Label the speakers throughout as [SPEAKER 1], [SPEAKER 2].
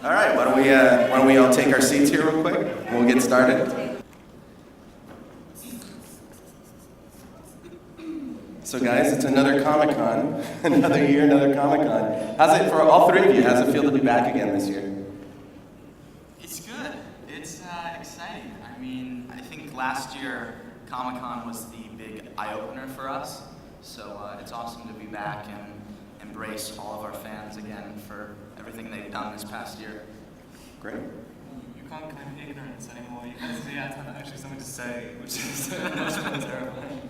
[SPEAKER 1] All right, why don't we all take our seats here real quick, and we'll get started. So guys, it's another Comic-Con, another year, another Comic-Con. How's it for all three of you? How's it feel to be back again this year?
[SPEAKER 2] It's good. It's exciting. I mean, I think last year Comic-Con was the big eye-opener for us. So it's awesome to be back and embrace all of our fans again for everything they've done this past year.
[SPEAKER 1] Great.
[SPEAKER 3] You can't claim ignorance anymore. You guys have actually something to say, which is terrifying.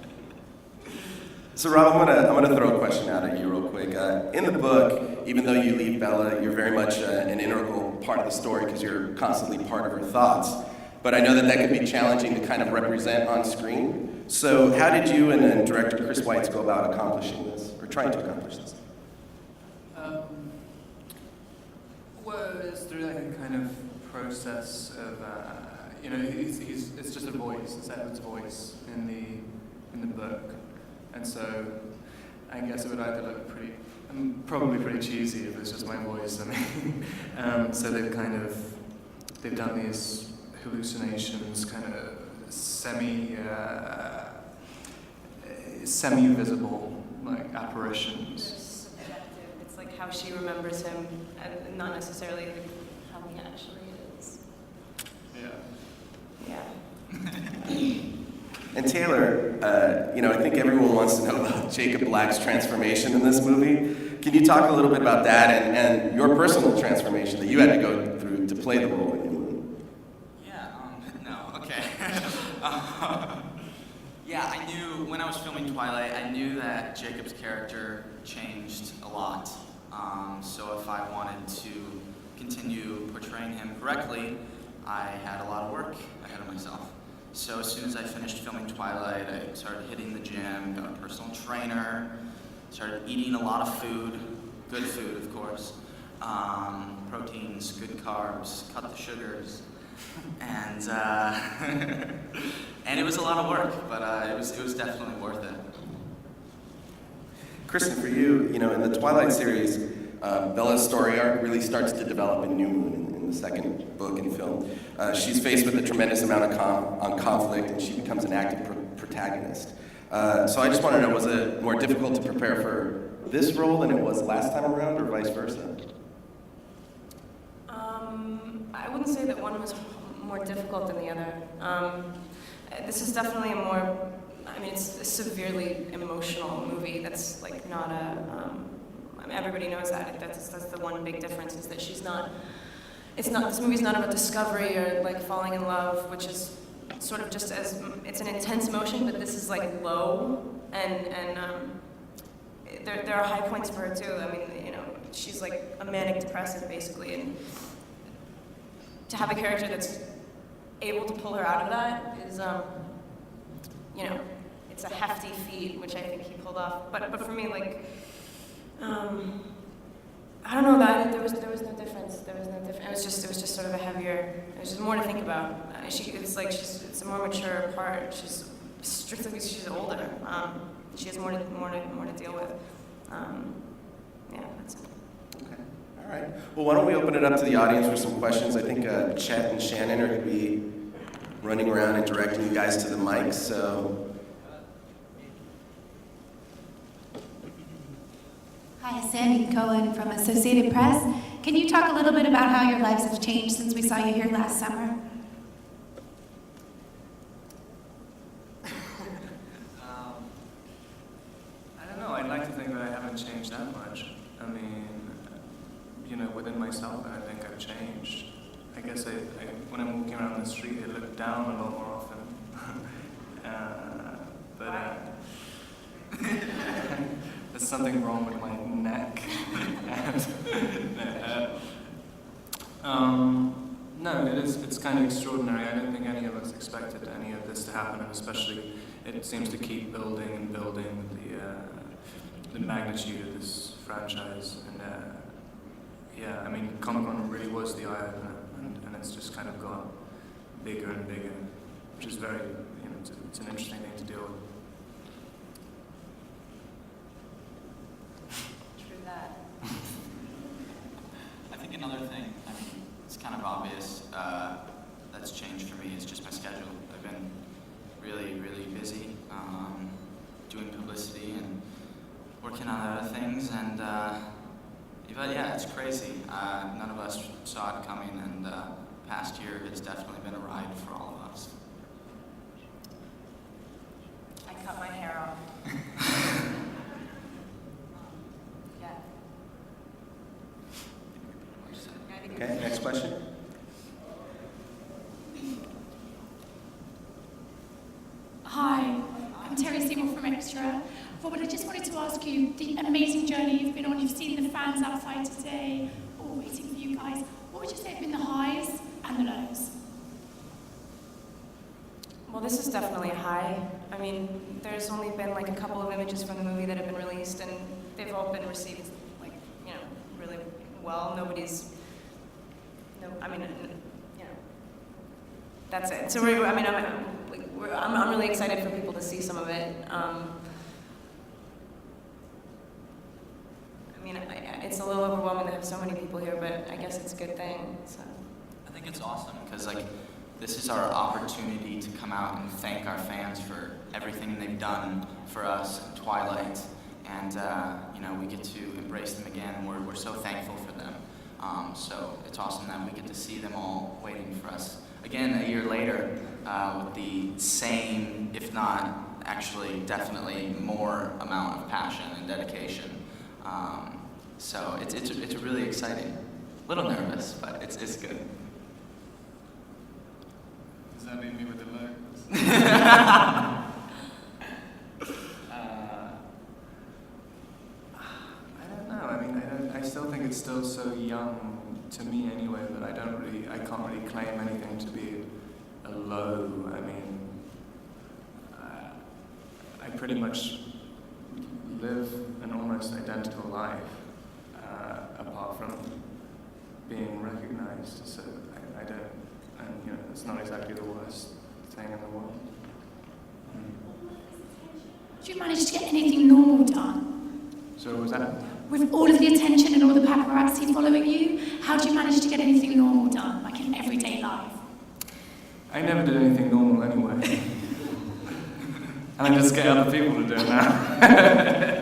[SPEAKER 1] So Rob, I'm gonna throw a question out at you real quick. In the book, even though you leave Bella, you're very much an integral part of the story because you're constantly part of her thoughts. But I know that can be challenging to kind of represent on screen. So how did you and director Chris Weitz go about accomplishing this, or trying to accomplish this?
[SPEAKER 3] Well, it's through like a kind of process of, it's just a voice, it's Edward's voice in the book. And so I guess it would either look probably pretty cheesy if it's just my voice. I mean, so they've done these hallucinations, kind of semi-visible, like apparitions.
[SPEAKER 4] It's like how she remembers him, and not necessarily like how he actually is. Yeah.
[SPEAKER 1] And Taylor, I think everyone wants to know about Jacob Black's transformation in this movie. Can you talk a little bit about that and your personal transformation that you had to go through to play the role in Luna?
[SPEAKER 2] Yeah, I knew, when I was filming Twilight, I knew that Jacob's character changed a lot. So if I wanted to continue portraying him correctly, I had a lot of work ahead of myself. So as soon as I finished filming Twilight, I started hitting the gym, got a personal trainer, started eating a lot of food, good food of course, proteins, good carbs, cut the sugars, and and it was a lot of work, but it was definitely worth it.
[SPEAKER 1] Kristen, for you, in the Twilight series, Bella's story arc really starts to develop in New Moon in the second book and film. She's faced with a tremendous amount of conflict, and she becomes an active protagonist. So I just want to know, was it more difficult to prepare for this role than it was last time around, or vice versa?
[SPEAKER 4] I wouldn't say that one was more difficult than the other. This is definitely it's a severely emotional movie. That's like not everybody knows that. That's the one big difference, is that this movie's not about discovery or like falling in love, which is sort of just it's an intense emotion, but this is like low, and there are high points for her too. I mean, she's like a manic depressive basically, and to have a character that's able to pull her out of that is, it's a hefty feat, which I think he pulled off. But for me, like, I don't know, that there was no difference. There was no difference. It was just sort of a heavier. There's just more to think about. It's a more mature part. She's strictly because she's older. She has more to deal with. That's it.
[SPEAKER 1] Okay. All right. Well, why don't we open it up to the audience for some questions? I think Chet and Shannon are going to be running around and directing you guys to the mics. So.
[SPEAKER 5] Hi, Sandy Cohen from Associated Press. Can you talk a little bit about how your lives have changed since we saw you here last summer?
[SPEAKER 3] I don't know. I'd like to think that I haven't changed that much. I mean, within myself, I think I've changed. I guess when I'm walking around the street, I look down a lot more often. There's something wrong with my neck. No, it's kind of extraordinary. I don't think any of us expected any of this to happen, and especially it seems to keep building and building the magnitude of this franchise. And Comic-Con really was the eye-opener, and it's just kind of got bigger and bigger, which is very, it's an interesting thing to deal with.
[SPEAKER 4] True that.
[SPEAKER 2] I think another thing, working on other things, and but yeah, it's crazy. None of us saw it coming, and past year has definitely been a ride for all of us.
[SPEAKER 4] I cut my hair off. Yeah.
[SPEAKER 1] Okay, next question.
[SPEAKER 6] Hi, I'm Terry Seymour from Extra. Robert, I just wanted to ask you, the amazing journey you've been on, you've seen the fans outside today, all waiting for you guys. What would you say have been the highs and the lows?
[SPEAKER 4] Well, this is definitely a high. I mean, there's only been like a couple of images from the movie that have been released, and they've all been received, like, you know, really well. That's it. So I'm really excited for people to see some of it. It's a little overwhelming to have so many people here, but I guess it's a good thing. So.
[SPEAKER 2] I think it's awesome because this is our opportunity to come out and thank our fans for everything they've done for us in Twilight, and we get to embrace them again. We're so thankful for them. So it's awesome that we get to see them all waiting for us again a year later with the same, if not actually definitely more amount of passion and dedication. So it's really exciting. A little nervous, but it's good.
[SPEAKER 3] Does that leave me with the lows? I don't know. I mean, I still think it's still so young to me anyway that I can't really claim anything to be a low. I mean, I pretty much live an almost identical life, apart from being recognized. So I don't, and it's not exactly the worst thing in the world.
[SPEAKER 6] Did you manage to get anything normal done?
[SPEAKER 3] So what was that?
[SPEAKER 6] With all of the attention and all the paparazzi following you, how do you manage to get anything normal done, like in everyday life?
[SPEAKER 3] I never did anything normal anyway. And I just get other people to do it now.